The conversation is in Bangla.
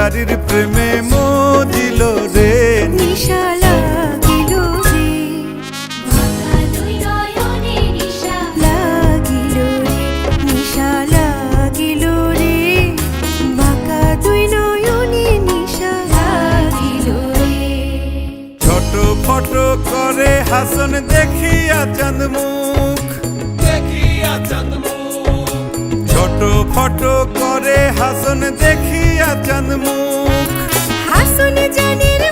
ভিখারির প্রেমে মজিল রে নিশা লাগিল রে বাঁকা দুই নয়নে নিশা লাগিল রে নিশা লাগিল রে বাঁকা দুই নয়নে নিশা লাগিল রে ছোট ফটো করে হাসন দেখিয়া চাঁদ মুখ ছোট ফটো করে হাসন দেখিয়া চাঁদ মুখ হাসন জানের